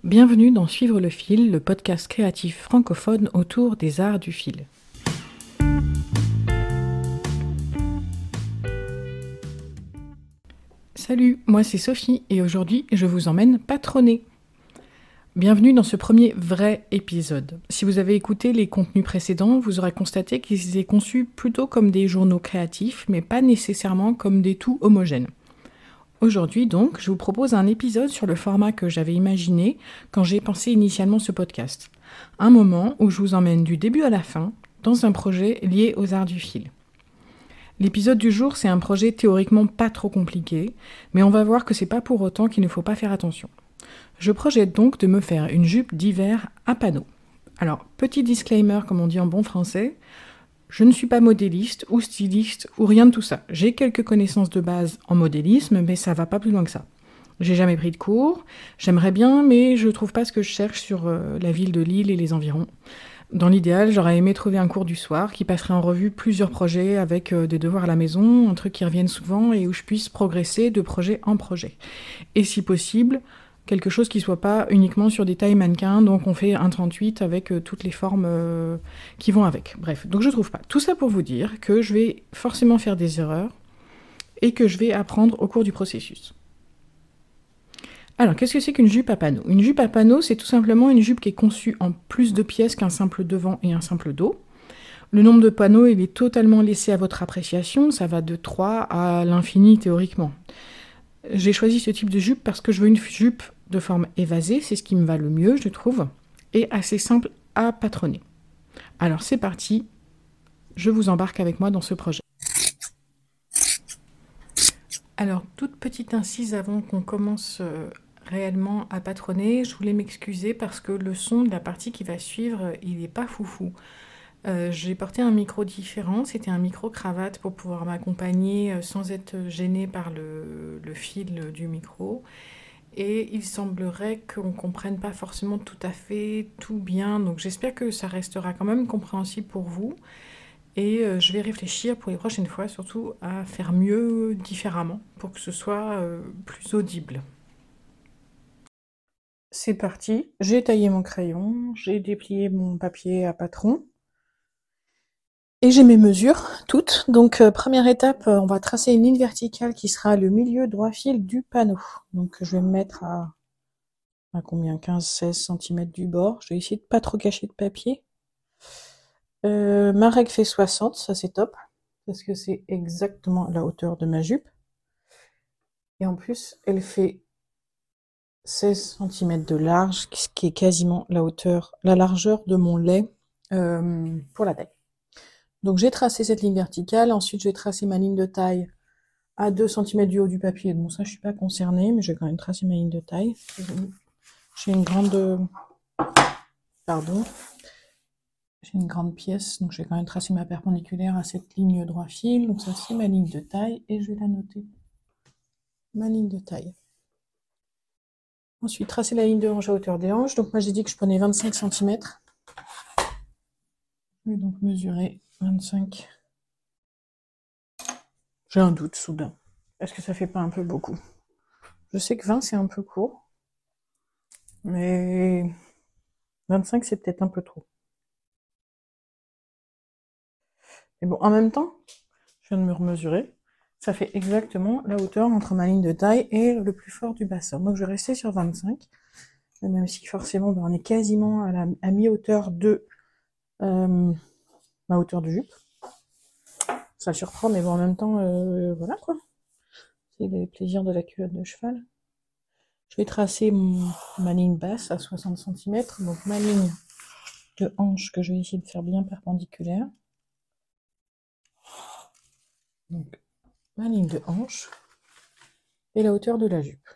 Bienvenue dans Suivre le fil, le podcast créatif francophone autour des arts du fil. Salut, moi c'est Sophie et aujourd'hui je vous emmène patronner. Bienvenue dans ce premier vrai épisode. Si vous avez écouté les contenus précédents, vous aurez constaté qu'ils étaient conçus plutôt comme des journaux créatifs, mais pas nécessairement comme des tout homogènes. Aujourd'hui donc, je vous propose un épisode sur le format que j'avais imaginé quand j'ai pensé initialement ce podcast. Un moment où je vous emmène du début à la fin dans un projet lié aux arts du fil. L'épisode du jour, c'est un projet théoriquement pas trop compliqué, mais on va voir que c'est pas pour autant qu'il ne faut pas faire attention. Je projette donc de me faire une jupe d'hiver à panneaux. Alors, petit disclaimer comme on dit en bon français, je ne suis pas modéliste ou styliste ou rien de tout ça. J'ai quelques connaissances de base en modélisme, mais ça va pas plus loin que ça. J'ai jamais pris de cours, j'aimerais bien, mais je trouve pas ce que je cherche sur la ville de Lille et les environs. Dans l'idéal, j'aurais aimé trouver un cours du soir qui passerait en revue plusieurs projets avec des devoirs à la maison, un truc qui revienne souvent et où je puisse progresser de projet en projet. Et si possible, quelque chose qui soit pas uniquement sur des tailles mannequins, donc on fait un 38 avec toutes les formes qui vont avec. Bref, donc je trouve pas. Tout ça pour vous dire que je vais forcément faire des erreurs et que je vais apprendre au cours du processus. Alors, qu'est-ce que c'est qu'une jupe à panneaux ? Une jupe à panneaux, c'est tout simplement une jupe qui est conçue en plus de pièces qu'un simple devant et un simple dos. Le nombre de panneaux, il est totalement laissé à votre appréciation, ça va de 3 à l'infini théoriquement. J'ai choisi ce type de jupe parce que je veux une jupe de forme évasée, c'est ce qui me va le mieux, je trouve, et assez simple à patronner. Alors c'est parti, je vous embarque avec moi dans ce projet. Alors, toute petite incise avant qu'on commence réellement à patronner, je voulais m'excuser parce que le son de la partie qui va suivre, il n'est pas foufou. J'ai porté un micro différent, c'était un micro cravate pour pouvoir m'accompagner sans être gênée par le fil du micro. Et il semblerait qu'on ne comprenne pas forcément tout à fait tout bien, donc j'espère que ça restera quand même compréhensible pour vous. Et je vais réfléchir pour les prochaines fois, surtout à faire mieux différemment, pour que ce soit plus audible. C'est parti, j'ai taillé mon crayon, j'ai déplié mon papier à patron, et j'ai mes mesures, toutes. Donc première étape, on va tracer une ligne verticale qui sera le milieu droit fil du panneau. Donc je vais me mettre à combien 15-16 cm du bord, je vais essayer de pas trop cacher de papier. Ma règle fait 60, ça c'est top, parce que c'est exactement la hauteur de ma jupe. Et en plus, elle fait 16 cm de large, ce qui est quasiment la largeur de mon lait pour la taille. Donc j'ai tracé cette ligne verticale, ensuite j'ai tracé ma ligne de taille à 2 cm du haut du papier. Bon ça je suis pas concernée, mais je vais quand même tracer ma ligne de taille. J'ai une grande... Pardon. J'ai une grande pièce, donc je vais quand même tracer ma perpendiculaire à cette ligne droit fil. Donc ça c'est ma ligne de taille et je vais la noter. Ma ligne de taille. Ensuite, tracer la ligne de hanche à hauteur des hanches. Donc moi j'ai dit que je prenais 25 cm. Je vais donc mesurer 25. J'ai un doute soudain. Est-ce que ça fait pas un peu beaucoup? Je sais que 20 c'est un peu court. Mais 25 c'est peut-être un peu trop. Mais bon, en même temps, je viens de me remesurer. Ça fait exactement la hauteur entre ma ligne de taille et le plus fort du bassin. Donc je vais rester sur 25. Même si forcément on est quasiment à mi-hauteur de ma hauteur de jupe. Ça surprend, mais bon, en même temps, voilà quoi. C'est les plaisirs de la culotte de cheval. Je vais tracer ma ligne basse à 60 cm, donc ma ligne de hanche que je vais essayer de faire bien perpendiculaire. Donc ma ligne de hanche et la hauteur de la jupe.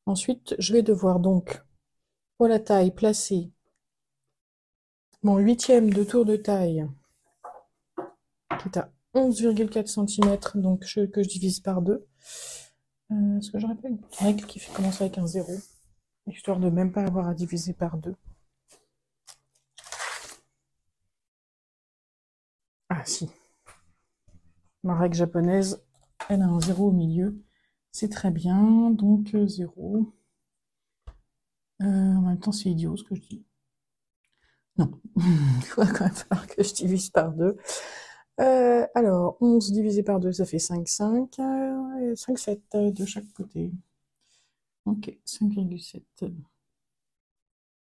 Ensuite, je vais devoir donc, pour la taille, placer mon 8e de tour de taille, qui est à 11,4 cm, donc que je divise par 2. Est-ce que j'aurais pas une règle qui commence avec un 0, histoire de même pas avoir à diviser par 2. Ah si. Ma règle japonaise, elle a un 0 au milieu. C'est très bien, donc 0. En même temps, c'est idiot ce que je dis. Non, il va quand même falloir que je divise par 2. Alors, 11 divisé par 2, ça fait 5, 5. 5, 7 de chaque côté. Ok, 5,7.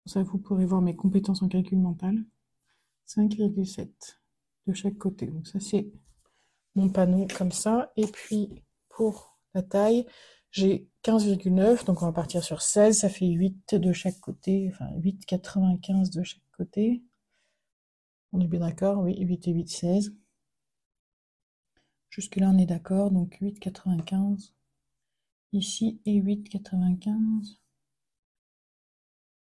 Ça, vous pourrez voir mes compétences en calcul mental. 5,7 de chaque côté. Donc ça, c'est mon panneau comme ça. Et puis, pour la taille, j'ai 15,9. Donc on va partir sur 16. Ça fait 8 de chaque côté. Enfin, 8,95 de chaque côté. On est bien d'accord? Oui, 8 et 8, 16. Jusque-là, on est d'accord. Donc 8,95 ici et 8,95.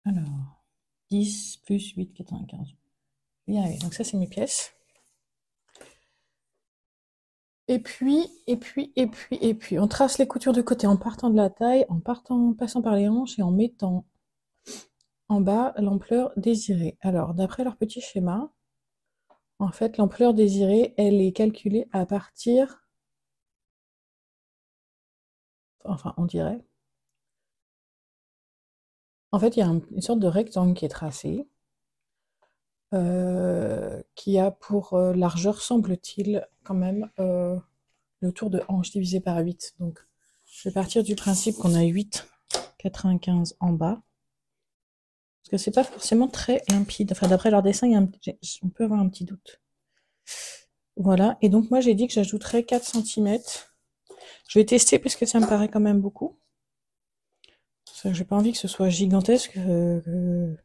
Alors, 10 plus 8,95. Bien, oui. Donc ça, c'est mes pièces. Et puis, on trace les coutures de côté en partant de la taille, en passant par les hanches et en mettant en bas l'ampleur désirée. Alors, d'après leur petit schéma, en fait, l'ampleur désirée, elle est calculée à partir, enfin, on dirait. En fait, il y a une sorte de rectangle qui est tracé, qui a pour largeur, semble-t-il, quand même, le tour de hanche divisé par 8. Donc, je vais partir du principe qu'on a 8,95 en bas. Parce que c'est pas forcément très limpide. Enfin, d'après leur dessin, on peut avoir un petit doute. Voilà. Et donc, moi, j'ai dit que j'ajouterais 4 cm. Je vais tester parce que ça me paraît quand même beaucoup. J'ai pas envie que ce soit gigantesque. Voilà,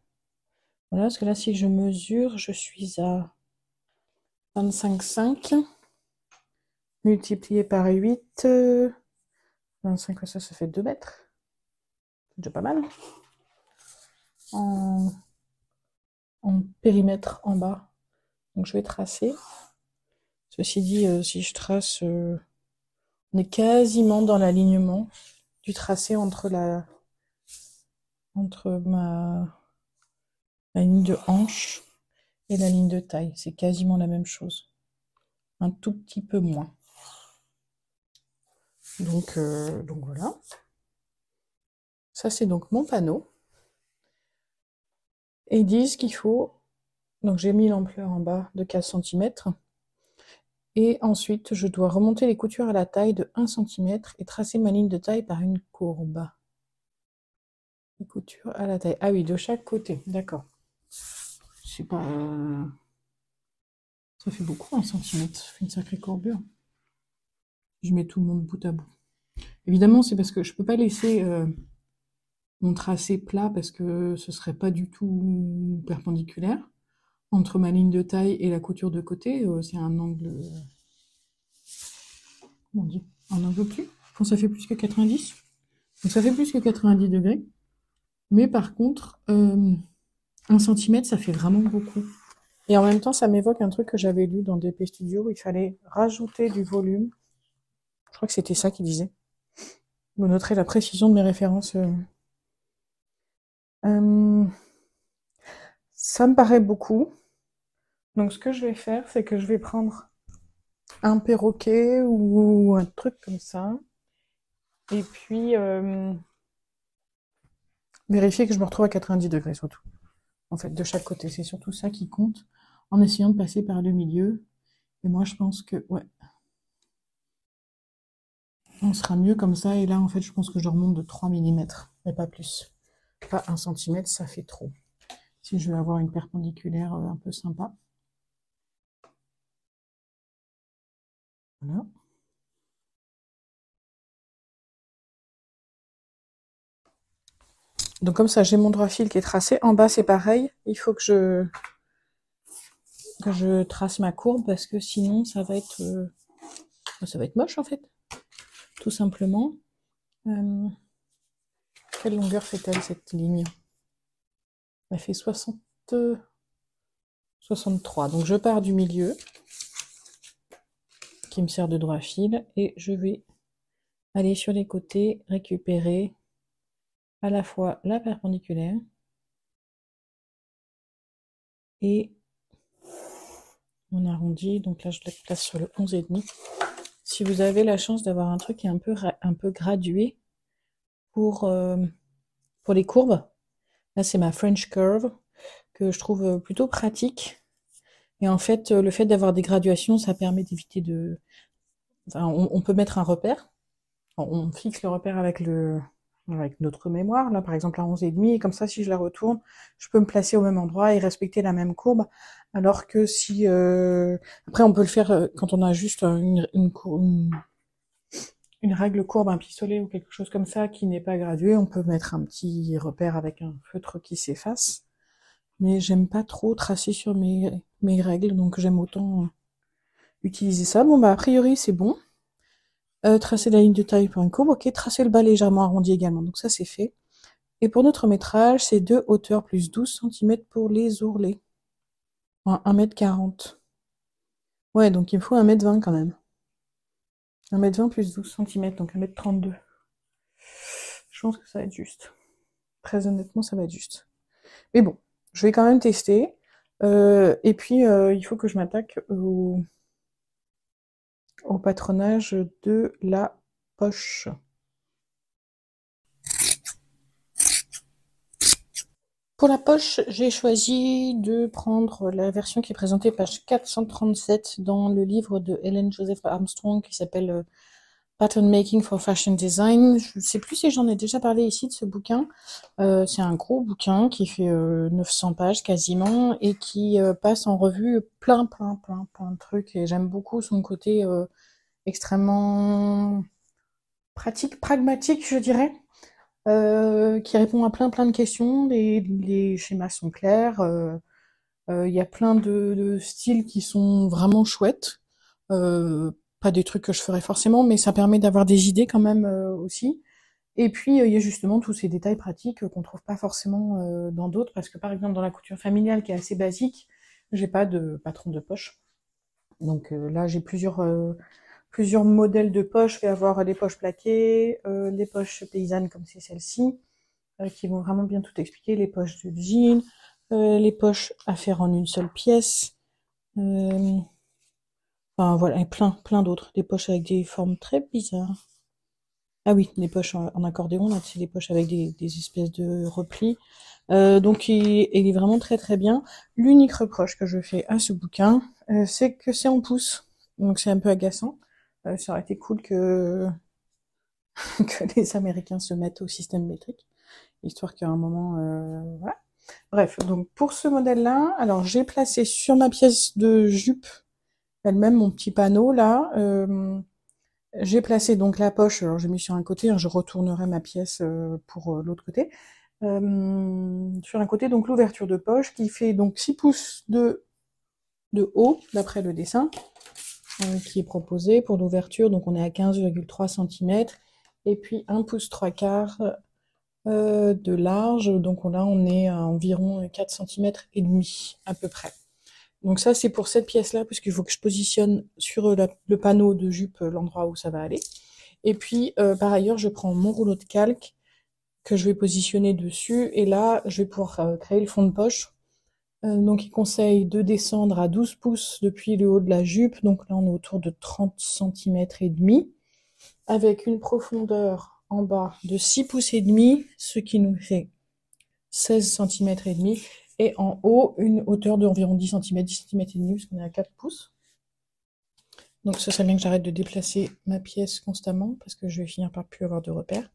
parce que là, si je mesure, je suis à 25,5 multiplié par 8. 25, ça fait 2 mètres. C'est déjà pas mal. En périmètre en bas. Donc, je vais tracer. Ceci dit, si je trace, on est quasiment dans l'alignement du tracé entre ma ligne de hanche et la ligne de taille. C'est quasiment la même chose. Un tout petit peu moins. Donc voilà. Ça, c'est donc mon panneau. Et ils disent qu'il faut... Donc j'ai mis l'ampleur en bas de 4 cm. Et ensuite, je dois remonter les coutures à la taille de 1 cm et tracer ma ligne de taille par une courbe. Les coutures à la taille. Ah oui, de chaque côté. D'accord. Je sais pas... Ça fait beaucoup, 1 cm. Ça fait une sacrée courbure. Je mets tout le monde bout à bout. Évidemment, c'est parce que je peux pas laisser mon tracé plat parce que ce serait pas du tout perpendiculaire. Entre ma ligne de taille et la couture de côté, c'est un angle... comment on dit? Un angle obtus. Quand ça fait plus que 90. Donc ça fait plus que 90 degrés. Mais par contre, 1 cm, ça fait vraiment beaucoup. Et en même temps, ça m'évoque un truc que j'avais lu dans DP Studio où il fallait rajouter du volume. Je crois que c'était ça qu'il disait. Vous noterez la précision de mes références. Ça me paraît beaucoup. Donc ce que je vais faire, c'est que je vais prendre un perroquet ou un truc comme ça. Et puis vérifier que je me retrouve à 90 degrés surtout. En fait, de chaque côté. C'est surtout ça qui compte en essayant de passer par le milieu. Et moi, je pense que, ouais, on sera mieux comme ça. Et là, en fait, je pense que je remonte de 3 mm, mais pas plus. Pas 1 cm, ça fait trop. Si je veux avoir une perpendiculaire un peu sympa. Voilà. Donc comme ça, j'ai mon droit fil qui est tracé. En bas, c'est pareil. Il faut que je trace ma courbe parce que sinon, ça va être moche en fait. Tout simplement. Quelle longueur fait-elle cette ligne? Elle fait 63. Donc je pars du milieu qui me sert de droit fil et je vais aller sur les côtés récupérer à la fois la perpendiculaire et on arrondit. Donc là, je la place sur le 11,5. Si vous avez la chance d'avoir un truc qui est un peu gradué pour les courbes, Là, c'est ma French Curve, que je trouve plutôt pratique. Et en fait, le fait d'avoir des graduations, ça permet d'éviter de... Enfin, on peut mettre un repère. On fixe le repère avec notre mémoire, là, par exemple à 11,5, et comme ça, si je la retourne, je peux me placer au même endroit et respecter la même courbe. Alors que si... Après, on peut le faire quand on a juste une règle courbe, un pistolet ou quelque chose comme ça qui n'est pas gradué, on peut mettre un petit repère avec un feutre qui s'efface. Mais j'aime pas trop tracer sur mes règles, donc j'aime autant utiliser ça. Bon, bah, a priori, c'est bon. Tracer la ligne de taille pour une courbe, ok. Tracer le bas légèrement arrondi également, donc ça, c'est fait. Et pour notre métrage, c'est 2 hauteur plus 12 cm pour les ourlets. Enfin, 1,40 m. Ouais, donc il me faut 1,20 m quand même. 1,20 m plus 12 cm, donc 1,32 m. Je pense que ça va être juste. Très honnêtement, ça va être juste. Mais bon, je vais quand même tester. Et puis, il faut que je m'attaque au patronage de la poche. Pour la poche, j'ai choisi de prendre la version qui est présentée page 437 dans le livre de Ellen Joseph Armstrong qui s'appelle Pattern Making for Fashion Design. Je ne sais plus si j'en ai déjà parlé ici de ce bouquin. C'est un gros bouquin qui fait 900 pages quasiment et qui passe en revue plein de trucs. Et j'aime beaucoup son côté extrêmement pratique, pragmatique, je dirais. Qui répond à plein de questions. Les schémas sont clairs. Il y a plein de styles qui sont vraiment chouettes. Pas des trucs que je ferais forcément, mais ça permet d'avoir des idées quand même aussi. Et puis il y a justement tous ces détails pratiques qu'on trouve pas forcément dans d'autres, parce que par exemple dans la couture familiale qui est assez basique, j'ai pas de patron de poche. Donc là j'ai plusieurs modèles de poches. Je vais avoir des poches plaquées, les poches paysannes comme c'est celle-ci, qui vont vraiment bien tout expliquer, les poches de jean, les poches à faire en une seule pièce, enfin voilà, et plein d'autres. Des poches avec des formes très bizarres. Ah oui, les poches en accordéon, là, c'est des poches avec des espèces de replis. Donc il est vraiment très bien. L'unique reproche que je fais à ce bouquin, c'est que c'est en pouces. Donc c'est un peu agaçant. Ça aurait été cool que les Américains se mettent au système métrique, histoire qu'à un moment, voilà. Bref, donc pour ce modèle-là, alors j'ai placé sur ma pièce de jupe elle-même mon petit panneau là. J'ai placé donc la poche, alors j'ai mis sur un côté, hein, je retournerai ma pièce pour l'autre côté. Sur un côté, donc l'ouverture de poche qui fait donc 6 pouces de haut, d'après le dessin qui est proposé pour l'ouverture. Donc on est à 15,3 cm. Et puis 1 pouce 3 quarts de large. Donc là, on est à environ 4 cm et demi à peu près. Donc ça, c'est pour cette pièce-là, parce qu'il faut que je positionne sur le panneau de jupe l'endroit où ça va aller. Et puis, par ailleurs, je prends mon rouleau de calque que je vais positionner dessus. Et là, je vais pouvoir créer le fond de poche. Donc, il conseille de descendre à 12 pouces depuis le haut de la jupe. Donc là, on est autour de 30 cm et demi, avec une profondeur en bas de 6 pouces et demi, ce qui nous fait 16 cm et demi. Et en haut, une hauteur d'environ 10 cm, 10 cm et demi, parce qu'on est à 4 pouces. Donc ce serait bien que j'arrête de déplacer ma pièce constamment, parce que je vais finir par plus avoir de repères.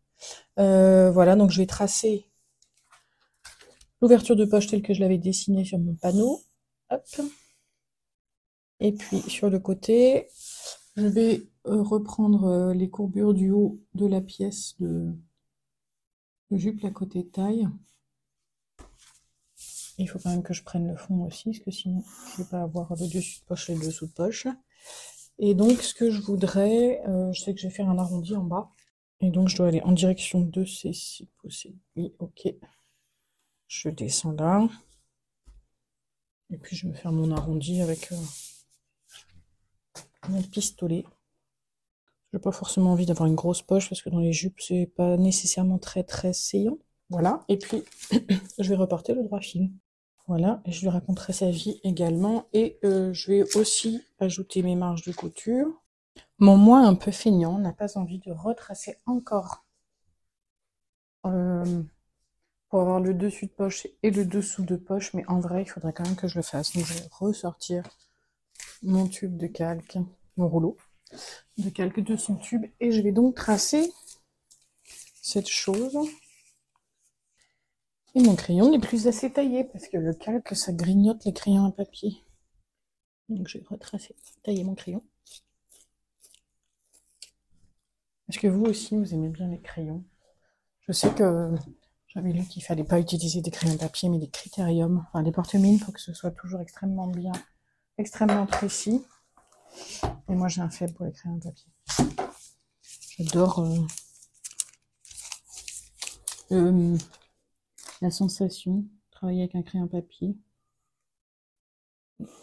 Voilà, donc je vais tracer l'ouverture de poche telle que je l'avais dessinée sur mon panneau. Hop. Et puis sur le côté, je vais reprendre les courbures du haut de la pièce de jupe, la côté taille. Il faut quand même que je prenne le fond aussi, parce que sinon je ne vais pas avoir le dessus de poche et le dessous de poche. Et donc ce que je voudrais, je sais que je vais faire un arrondi en bas. Et donc je dois aller en direction de ces 6 pouces. Oui, ok. Je descends là. Et puis je vais faire mon arrondi avec mon pistolet. J'ai pas forcément envie d'avoir une grosse poche parce que dans les jupes c'est pas nécessairement très saillant. Voilà, et puis je vais reporter le droit fil. Voilà, et je lui raconterai sa vie également. Et je vais aussi ajouter mes marges de couture. Mon moi un peu feignant n'a pas envie de retracer encore pour avoir le dessus de poche et le dessous de poche, mais en vrai, il faudrait quand même que je le fasse. Donc, je vais ressortir mon tube de calque, mon rouleau de calque de son tube, et je vais donc tracer cette chose. Et mon crayon n'est plus assez taillé, parce que le calque, ça grignote les crayons à papier. Donc, je vais retracer, tailler mon crayon. Est-ce que vous aussi, vous aimez bien les crayons? Je sais que j'avais lu qu'il fallait pas utiliser des crayons papier, mais des critériums. Enfin, des porte-mines, il faut que ce soit toujours extrêmement bien, extrêmement précis. Et moi, j'ai un faible pour les crayons papier. J'adore la sensation de travailler avec un crayon papier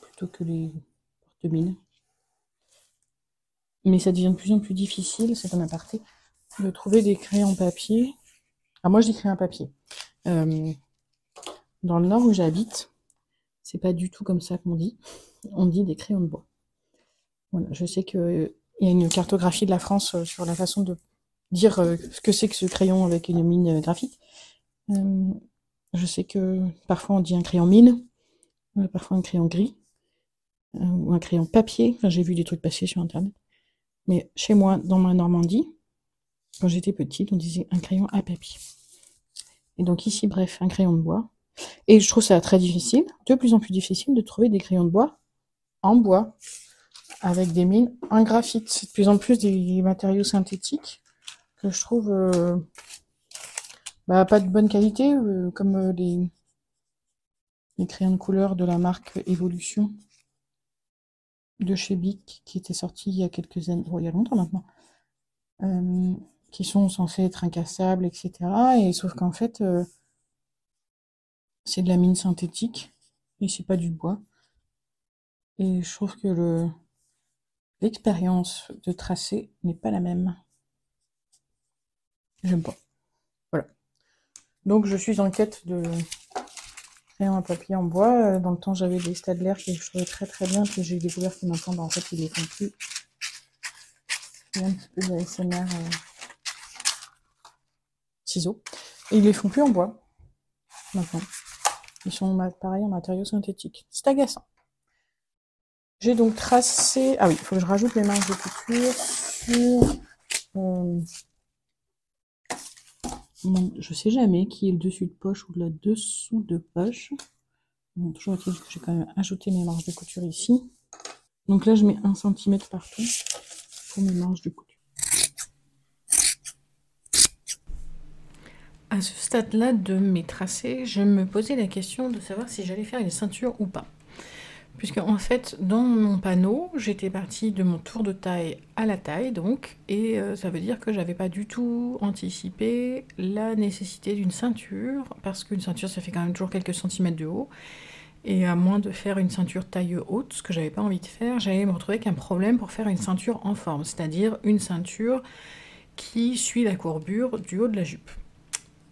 plutôt que les porte-mines. Mais ça devient de plus en plus difficile, c'est un aparté, de trouver des crayons papier. Ah, moi, je dis crayon papier. Dans le nord où j'habite, c'est pas du tout comme ça qu'on dit. On dit des crayons de bois. Voilà, je sais qu'il y a une cartographie de la France sur la façon de dire ce que c'est que ce crayon avec une mine graphique. Je sais que parfois on dit un crayon mine, parfois un crayon gris, ou un crayon papier. Enfin, j'ai vu des trucs passer sur Internet. Mais chez moi, dans ma Normandie, quand j'étais petite, on disait un crayon à papier. Et donc ici, bref, un crayon de bois. Et je trouve ça très difficile, de plus en plus difficile, de trouver des crayons de bois en bois, avec des mines en graphite. C'est de plus en plus des matériaux synthétiques que je trouve pas de bonne qualité, comme les crayons de couleur de la marque Evolution de chez Bic, qui était sorti il y a quelques années, il y a longtemps maintenant, qui sont censés être incassables, etc. Et sauf qu'en fait, c'est de la mine synthétique et c'est pas du bois. Et je trouve que l'expérience de tracer n'est pas la même. J'aime pas. Voilà. Donc je suis en quête de crayon à papier en bois. Dans le temps, j'avais des Staedtler que je trouvais très très bien, que j'ai découvert que maintenant, en fait, ils les font plus. Il y a un petit peu de ASMR ciseaux. Et ils les font plus en bois, maintenant. Ils sont pareil en matériaux synthétiques. C'est agaçant. J'ai donc tracé... Ah oui, il faut que je rajoute les marges de couture sur... je sais jamais qui est le dessus de poche ou le dessous de poche. Bon, toujours est-il que j'ai quand même ajouté mes marges de couture ici. Donc là, je mets 1 cm partout pour mes marges de couture. À ce stade-là de mes tracés, je me posais la question de savoir si j'allais faire une ceinture ou pas. Puisque en fait, dans mon panneau, j'étais partie de mon tour de taille à la taille, donc, et ça veut dire que j'avais pas du tout anticipé la nécessité d'une ceinture, parce qu'une ceinture, ça fait quand même toujours quelques centimètres de haut, et à moins de faire une ceinture taille haute, ce que j'avais pas envie de faire, j'allais me retrouver avec un problème pour faire une ceinture en forme, c'est-à-dire une ceinture qui suit la courbure du haut de la jupe.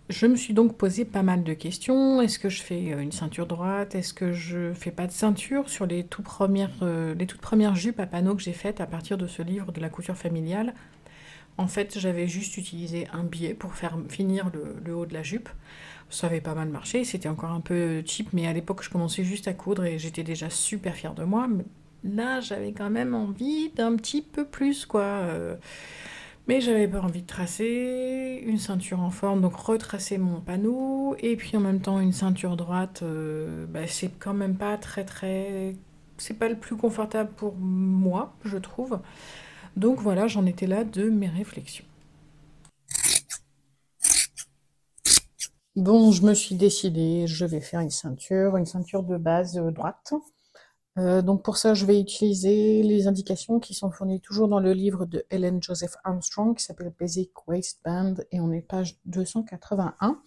Je me suis donc posé pas mal de questions. Est-ce que je fais une ceinture droite? Est-ce que je fais pas de ceinture sur les toutes premières jupes à panneaux que j'ai faites à partir de ce livre de la couture familiale? En fait, j'avais juste utilisé un biais pour faire finir le haut de la jupe. Ça avait pas mal marché, c'était encore un peu cheap, mais à l'époque, je commençais juste à coudre et j'étais déjà super fière de moi. Mais là, j'avais quand même envie d'un petit peu plus, quoi. Mais j'avais pas envie de tracer une ceinture en forme, donc retracer mon panneau, et puis en même temps une ceinture droite, c'est quand même pas très... C'est pas le plus confortable pour moi, je trouve. Donc voilà, j'en étais là de mes réflexions. Bon, je me suis décidée, je vais faire une ceinture de base droite. Donc pour ça, je vais utiliser les indications qui sont fournies toujours dans le livre de Ellen Joseph Armstrong, qui s'appelle Basic Waistband, et on est page 281.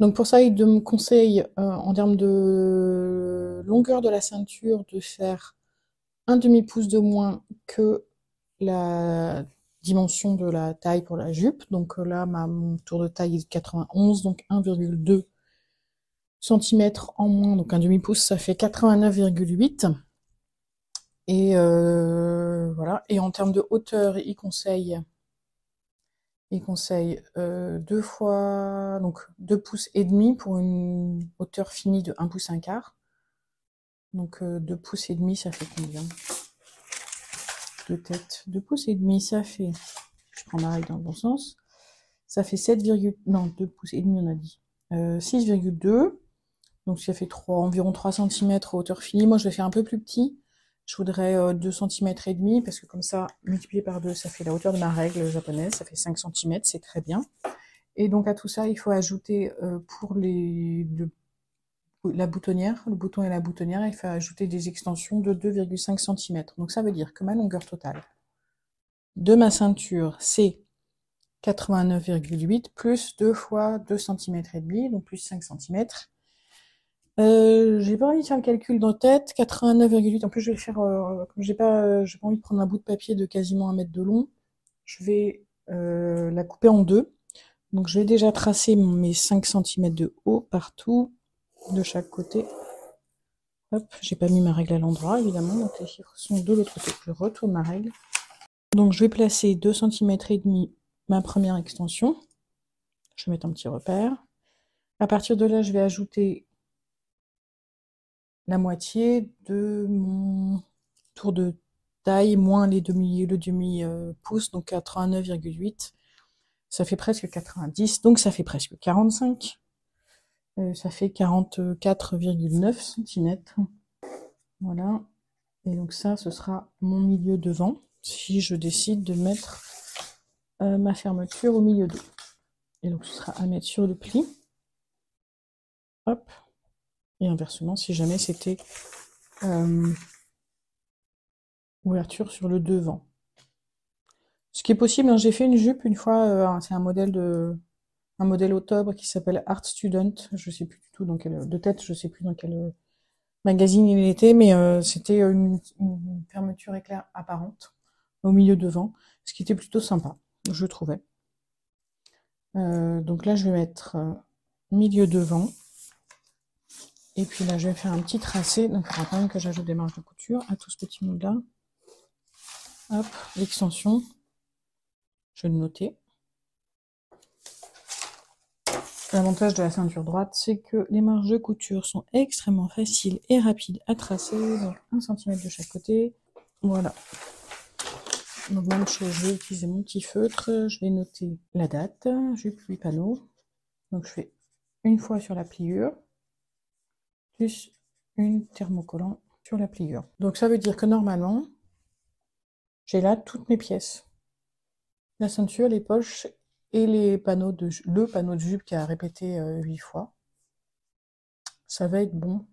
Donc pour ça, il me conseille, en termes de longueur de la ceinture, de faire un demi-pouce de moins que la dimension de la taille pour la jupe. Donc là, mon tour de taille est de 91, donc 1,2 cm en moins, donc un demi-pouce, ça fait 89,8. Et voilà. Et en termes de hauteur, il conseille Il conseille 2 fois, donc 2 pouces et demi pour une hauteur finie de 1 pouce 1/4. Donc 2 pouces et demi, ça fait combien? De tête. 2 pouces et demi, ça fait, je prends ma règle dans le bon sens, ça fait 7, non, 2 pouces et demi, on a dit. 6,2. Donc ça fait environ 3 cm hauteur finie. Moi, je vais faire un peu plus petit. Je voudrais 2 cm et demi, parce que comme ça, multiplié par 2, ça fait la hauteur de ma règle japonaise, ça fait 5 cm, c'est très bien. Et donc à tout ça, il faut ajouter pour la boutonnière, le bouton et la boutonnière, il faut ajouter des extensions de 2,5 cm. Donc ça veut dire que ma longueur totale de ma ceinture, c'est 89,8 plus 2 fois 2 cm et demi, donc plus 5 cm. J'ai pas envie de faire le calcul dans la tête. 89,8. En plus, je vais faire, comme j'ai pas envie de prendre un bout de papier de quasiment 1 mètre de long, je vais la couper en deux. Donc, je vais déjà tracer mes 5 cm de haut partout, de chaque côté. Hop, j'ai pas mis ma règle à l'endroit, évidemment, donc les chiffres sont de l'autre côté. Je retourne ma règle. Donc, je vais placer 2 cm et demi ma première extension. Je vais mettre un petit repère. À partir de là, je vais ajouter la moitié de mon tour de taille, moins le demi pouce, donc 89,8. Ça fait presque 90, donc ça fait presque 45. Ça fait 44,9 cm. Voilà. Et donc ça, ce sera mon milieu devant, si je décide de mettre ma fermeture au milieu d'eau. Et donc ce sera à mettre sur le pli. Hop. Et inversement, si jamais c'était ouverture sur le devant. Ce qui est possible, hein, j'ai fait une jupe une fois, c'est un modèle Octobre qui s'appelle Art Student, je sais plus du tout dans quel, de tête, je sais plus dans quel magazine il était, mais c'était une fermeture éclair apparente au milieu devant, ce qui était plutôt sympa, je trouvais. Donc là, je vais mettre milieu devant. Et puis là, je vais faire un petit tracé. Donc il faudra quand même que j'ajoute des marges de couture à tout ce petit monde-là. Hop, l'extension. Je vais le noter. L'avantage de la ceinture droite, c'est que les marges de couture sont extrêmement faciles et rapides à tracer. Donc 1 cm de chaque côté. Voilà. Donc même chose, je vais utiliser mon petit feutre. Je vais noter la date, jupe 8 panneaux. Donc je fais une fois sur la pliure, plus une thermocollant sur la pliure. Donc ça veut dire que normalement, j'ai là toutes mes pièces. La ceinture, les poches et le panneau de jupe qui a répété 8 fois. Ça va être bon.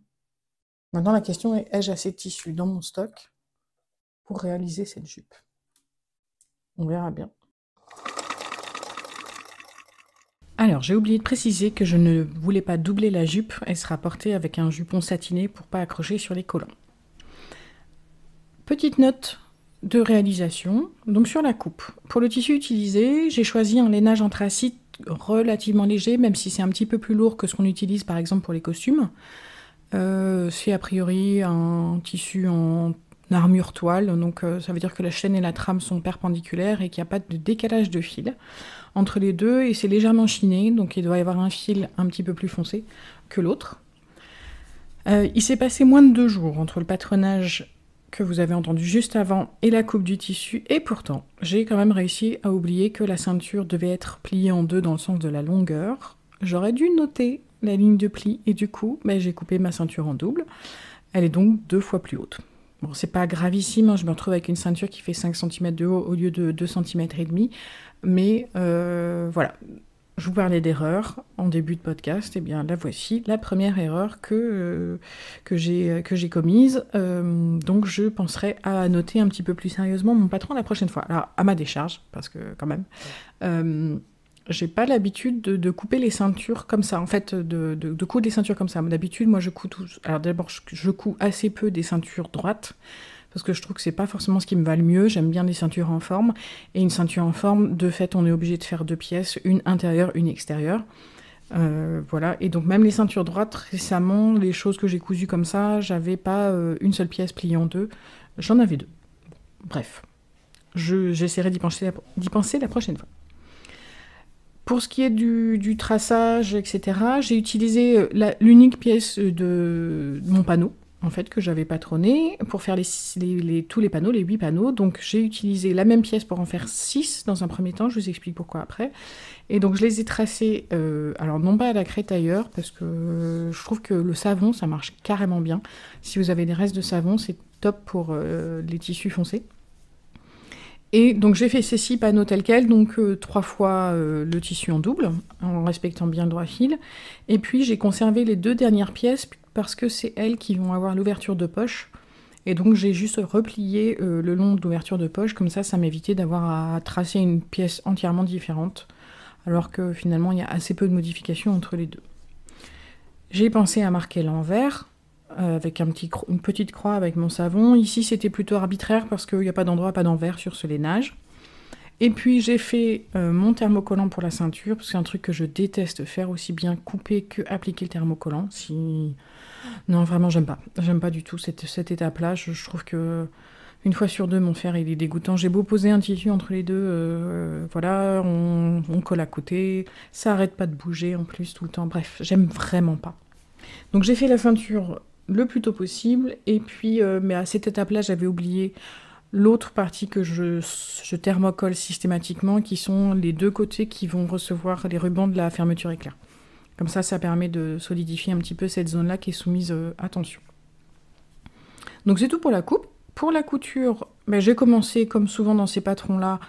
Maintenant, la question est, ai-je assez de tissu dans mon stock pour réaliser cette jupe? On verra bien. Alors, j'ai oublié de préciser que je ne voulais pas doubler la jupe. Elle sera portée avec un jupon satiné pour pas accrocher sur les collants. Petite note de réalisation, donc sur la coupe. Pour le tissu utilisé, j'ai choisi un lainage anthracite relativement léger, même si c'est un petit peu plus lourd que ce qu'on utilise par exemple pour les costumes. C'est a priori un tissu en armure toile, donc ça veut dire que la chaîne et la trame sont perpendiculaires et qu'il n'y a pas de décalage de fil entre les deux, et c'est légèrement chiné, donc il doit y avoir un fil un petit peu plus foncé que l'autre. Il s'est passé moins de 2 jours entre le patronage que vous avez entendu juste avant et la coupe du tissu, et pourtant j'ai quand même réussi à oublier que la ceinture devait être pliée en deux dans le sens de la longueur. J'aurais dû noter la ligne de pli et du coup j'ai coupé ma ceinture en double. Elle est donc 2 fois plus haute. Bon, c'est pas gravissime, hein, je me retrouve avec une ceinture qui fait 5 cm de haut au lieu de 2 cm et demi, mais voilà. Je vous parlais d'erreur en début de podcast, et bien la voici, la première erreur que j'ai commise. Donc je penserai à noter un petit peu plus sérieusement mon patron la prochaine fois. Alors à ma décharge, parce que quand même, j'ai pas l'habitude de couper les ceintures comme ça, en fait, de coudre les ceintures comme ça. D'habitude, moi je couds Alors d'abord, je couds assez peu des ceintures droites, parce que je trouve que c'est pas forcément ce qui me va le mieux. J'aime bien les ceintures en forme, et une ceinture en forme, de fait, on est obligé de faire 2 pièces, une intérieure, une extérieure. Voilà, et donc même les ceintures droites, récemment, les choses que j'ai cousues comme ça, j'avais pas une seule pièce pliée en deux, j'en avais 2. Bref, j'essaierai d'y penser la prochaine fois. Pour ce qui est du traçage, etc., j'ai utilisé l'unique pièce de mon panneau, en fait, que j'avais patronné, pour faire tous les panneaux, les 8 panneaux. Donc j'ai utilisé la même pièce pour en faire 6 dans un premier temps, je vous explique pourquoi après. Et donc je les ai tracés, alors non pas à la crétailleur, parce que je trouve que le savon, ça marche carrément bien. Si vous avez des restes de savon, c'est top pour les tissus foncés. Et donc j'ai fait ces 6 panneaux tels quels, donc 3 fois le tissu en double, en respectant bien le droit fil. Et puis j'ai conservé les 2 dernières pièces, parce que c'est elles qui vont avoir l'ouverture de poche. Et donc j'ai juste replié le long de l'ouverture de poche, comme ça m'évitait d'avoir à tracer une pièce entièrement différente, alors que finalement il y a assez peu de modifications entre les deux. J'ai pensé à marquer l'envers, avec une petite croix avec mon savon. Ici c'était plutôt arbitraire parce qu'il n'y a pas d'endroit, pas d'envers sur ce lainage. Et puis j'ai fait mon thermocollant pour la ceinture, parce que c'est un truc que je déteste faire, aussi bien couper que appliquer le thermocollant. Non, vraiment j'aime pas. J'aime pas du tout cette étape-là. Je trouve que une fois sur deux, mon fer il est dégoûtant. J'ai beau poser un tissu entre les deux, voilà, on colle à côté, ça arrête pas de bouger en plus tout le temps. Bref, j'aime vraiment pas. Donc j'ai fait la ceinture le plus tôt possible, et puis mais à cette étape-là, j'avais oublié l'autre partie que je thermocole systématiquement, qui sont les 2 côtés qui vont recevoir les rubans de la fermeture éclair. Comme ça permet de solidifier un petit peu cette zone-là qui est soumise à tension. Donc c'est tout pour la coupe. Pour la couture, j'ai commencé, comme souvent dans ces patrons-là,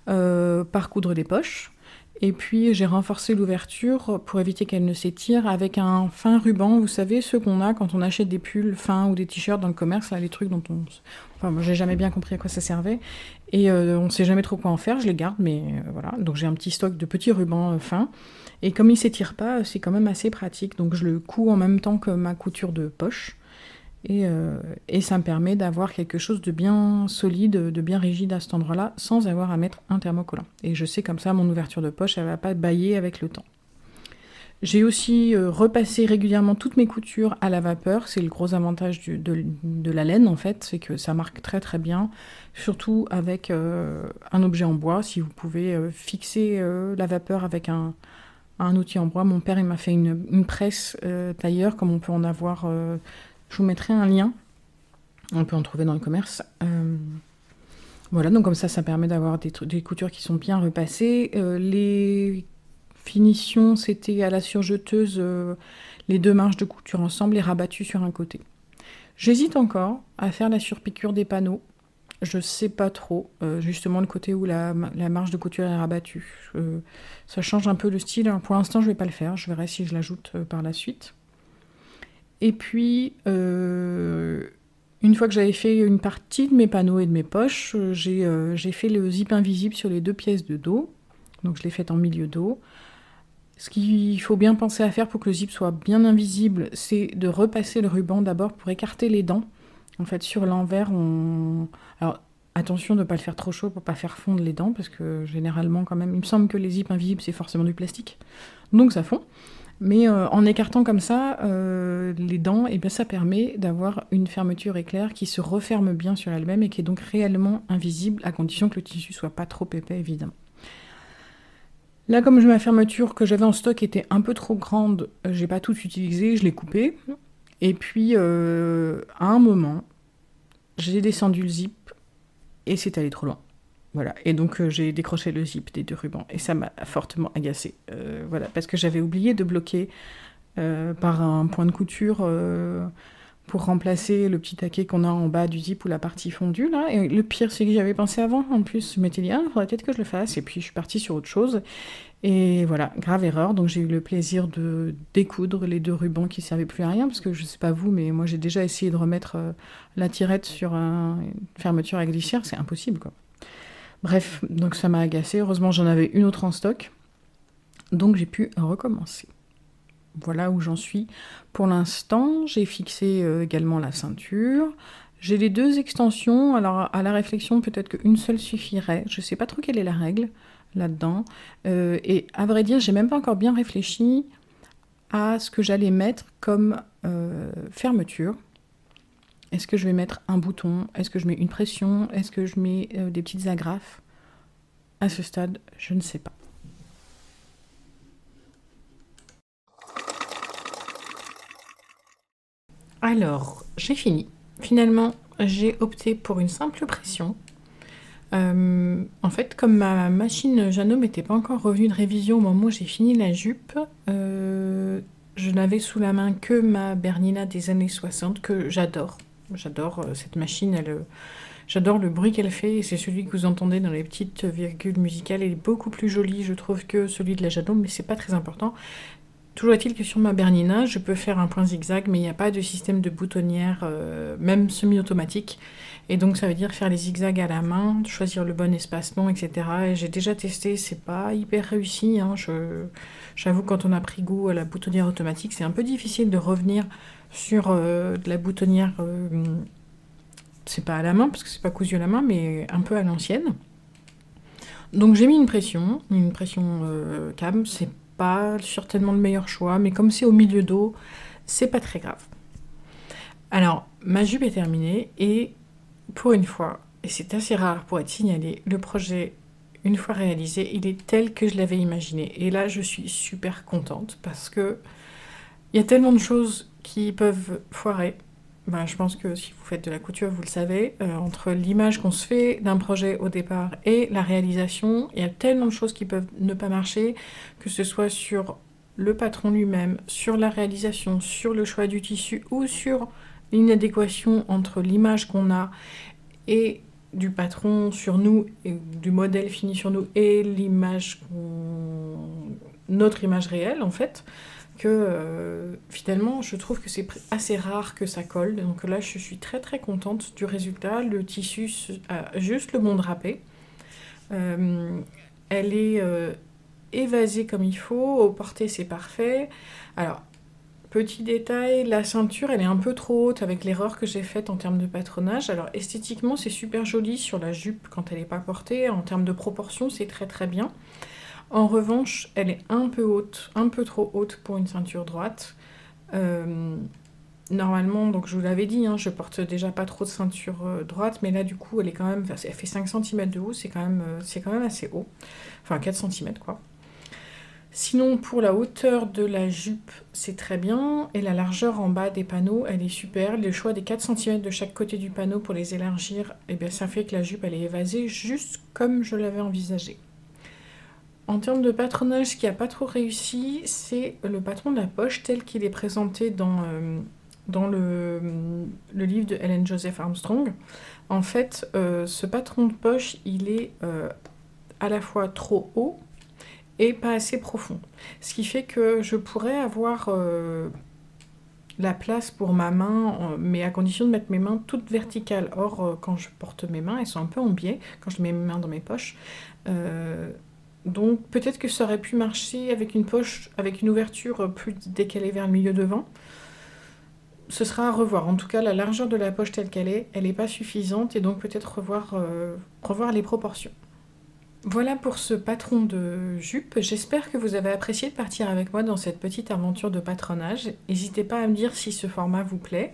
par coudre les poches. Et puis j'ai renforcé l'ouverture pour éviter qu'elle ne s'étire avec un fin ruban, vous savez, ceux qu'on a quand on achète des pulls fins ou des t-shirts dans le commerce, là, les trucs dont on... Enfin, moi j'ai jamais bien compris à quoi ça servait, et on sait jamais trop quoi en faire, je les garde, mais voilà. Donc j'ai un petit stock de petits rubans fins, et comme il s'étire pas, c'est quand même assez pratique, donc je le couds en même temps que ma couture de poche, et ça me permet d'avoir quelque chose de bien solide, de bien rigide à cet endroit-là, sans avoir à mettre un thermocollant. Et je sais comme ça, mon ouverture de poche, elle va pas bâiller avec le temps. J'ai aussi repassé régulièrement toutes mes coutures à la vapeur. C'est le gros avantage de la laine, en fait, c'est que ça marque très très bien, surtout avec un objet en bois. Si vous pouvez fixer la vapeur avec un outil en bois. Mon père, il m'a fait une presse tailleur, comme on peut en avoir... je vous mettrai un lien, on peut en trouver dans le commerce. Voilà, donc comme ça permet d'avoir des coutures qui sont bien repassées. Les finitions, c'était à la surjeteuse, les 2 marges de couture ensemble et rabattues sur un côté. J'hésite encore à faire la surpiqûre des panneaux. Je sais pas trop, justement le côté où la marge de couture est rabattue. Ça change un peu le style. Alors, pour l'instant, je vais pas le faire. Je verrai si je l'ajoute par la suite. Et puis, une fois que j'avais fait une partie de mes panneaux et de mes poches, j'ai fait le zip invisible sur les 2 pièces de dos. Donc je l'ai fait en milieu dos. Ce qu'il faut bien penser à faire pour que le zip soit bien invisible, c'est de repasser le ruban d'abord pour écarter les dents. En fait, sur l'envers, Alors, attention de ne pas le faire trop chaud pour ne pas faire fondre les dents, parce que généralement, quand même, il me semble que les zips invisibles, c'est forcément du plastique. Donc ça fond. Mais en écartant comme ça les dents, et bien ça permet d'avoir une fermeture éclair qui se referme bien sur elle-même et qui est donc réellement invisible, à condition que le tissu soit pas trop épais, évidemment. Là, comme ma fermeture que j'avais en stock était un peu trop grande, j'ai pas tout utilisé, je l'ai coupée. Et puis, à un moment, j'ai descendu le zip et c'est allé trop loin. Voilà, et donc j'ai décroché le zip des 2 rubans, et ça m'a fortement agacée. Voilà, parce que j'avais oublié de bloquer par un point de couture pour remplacer le petit taquet qu'on a en bas du zip ou la partie fondue, là. Et le pire, c'est que j'avais pensé avant, en plus, je m'étais dit, il faudrait peut-être que je le fasse, et puis je suis partie sur autre chose. Et voilà, grave erreur, donc j'ai eu le plaisir de découdre les 2 rubans qui servaient plus à rien, parce que je sais pas vous, mais moi j'ai déjà essayé de remettre la tirette sur une fermeture à glissière, c'est impossible, quoi. Bref, donc ça m'a agacée. Heureusement, j'en avais une autre en stock. Donc j'ai pu recommencer. Voilà où j'en suis. Pour l'instant, j'ai fixé également la ceinture. J'ai les 2 extensions. Alors à la réflexion, peut-être qu'une seule suffirait. Je sais pas trop quelle est la règle là-dedans. Et à vrai dire, j'ai même pas encore bien réfléchi à ce que j'allais mettre comme fermeture. Est-ce que je vais mettre un bouton? Est-ce que je mets une pression? Est-ce que je mets des petites agrafes? À ce stade, je ne sais pas. Alors, j'ai fini. Finalement, j'ai opté pour une simple pression. En fait, comme ma machine Janome n'était pas encore revenue de révision au moment où j'ai fini la jupe, je n'avais sous la main que ma Bernina des années 60 que j'adore. J'adore cette machine, j'adore le bruit qu'elle fait et c'est celui que vous entendez dans les petites virgules musicales. Elle est beaucoup plus jolie, je trouve, que celui de la Janome, mais c'est pas très important. Toujours est-il que sur ma Bernina, je peux faire un point zigzag, mais il n'y a pas de système de boutonnière, même semi-automatique. Et donc ça veut dire faire les zigzags à la main, choisir le bon espace-nom, etc. Et j'ai déjà testé, c'est pas hyper réussi, hein. J'avoue, quand on a pris goût à la boutonnière automatique, c'est un peu difficile de revenir sur de la boutonnière, c'est pas à la main, parce que c'est pas cousu à la main, mais un peu à l'ancienne. Donc j'ai mis une pression cam, c'est pas certainement le meilleur choix, mais comme c'est au milieu dos, c'est pas très grave. Alors, ma jupe est terminée et pour une fois, et c'est assez rare pour être signalé, le projet, une fois réalisé, il est tel que je l'avais imaginé. Et là, je suis super contente parce que il y a tellement de choses qui peuvent foirer. Ben, je pense que si vous faites de la couture, vous le savez, entre l'image qu'on se fait d'un projet au départ et la réalisation, il y a tellement de choses qui peuvent ne pas marcher, que ce soit sur le patron lui-même, sur la réalisation, sur le choix du tissu ou sur l'inadéquation entre l'image qu'on a et du patron sur nous, et du modèle fini sur nous et l'image, notre image réelle en fait, que finalement je trouve que c'est assez rare que ça colle. Donc là je suis très très contente du résultat. Le tissu a juste le bon drapé. Elle est évasée comme il faut, au porté c'est parfait. Alors petit détail, la ceinture elle est un peu trop haute avec l'erreur que j'ai faite en termes de patronage. Alors esthétiquement c'est super joli sur la jupe quand elle n'est pas portée, en termes de proportion c'est très très bien. En revanche, elle est un peu haute, un peu trop haute pour une ceinture droite. Normalement, donc je vous l'avais dit, hein, je porte déjà pas trop de ceinture droite, mais là du coup elle est quand même, elle fait 5 cm de haut, c'est quand même assez haut. Enfin 4 cm quoi. Sinon, pour la hauteur de la jupe, c'est très bien. Et la largeur en bas des panneaux, elle est super. Le choix des 4 cm de chaque côté du panneau pour les élargir, eh bien, ça fait que la jupe, elle est évasée juste comme je l'avais envisagé. En termes de patronage, ce qui n'a pas trop réussi, c'est le patron de la poche tel qu'il est présenté dans le livre de Ellen Joseph Armstrong. En fait, ce patron de poche, il est à la fois trop haut et pas assez profond. Ce qui fait que je pourrais avoir la place pour ma main, mais à condition de mettre mes mains toutes verticales. Or, quand je porte mes mains, elles sont un peu en biais, quand je mets mes mains dans mes poches. Donc peut-être que ça aurait pu marcher avec une poche, avec une ouverture plus décalée vers le milieu devant. Ce sera à revoir. En tout cas, la largeur de la poche telle qu'elle est, elle n'est pas suffisante et donc peut-être revoir les proportions. Voilà pour ce patron de jupe. J'espère que vous avez apprécié de partir avec moi dans cette petite aventure de patronage. N'hésitez pas à me dire si ce format vous plaît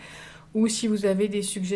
ou si vous avez des suggestions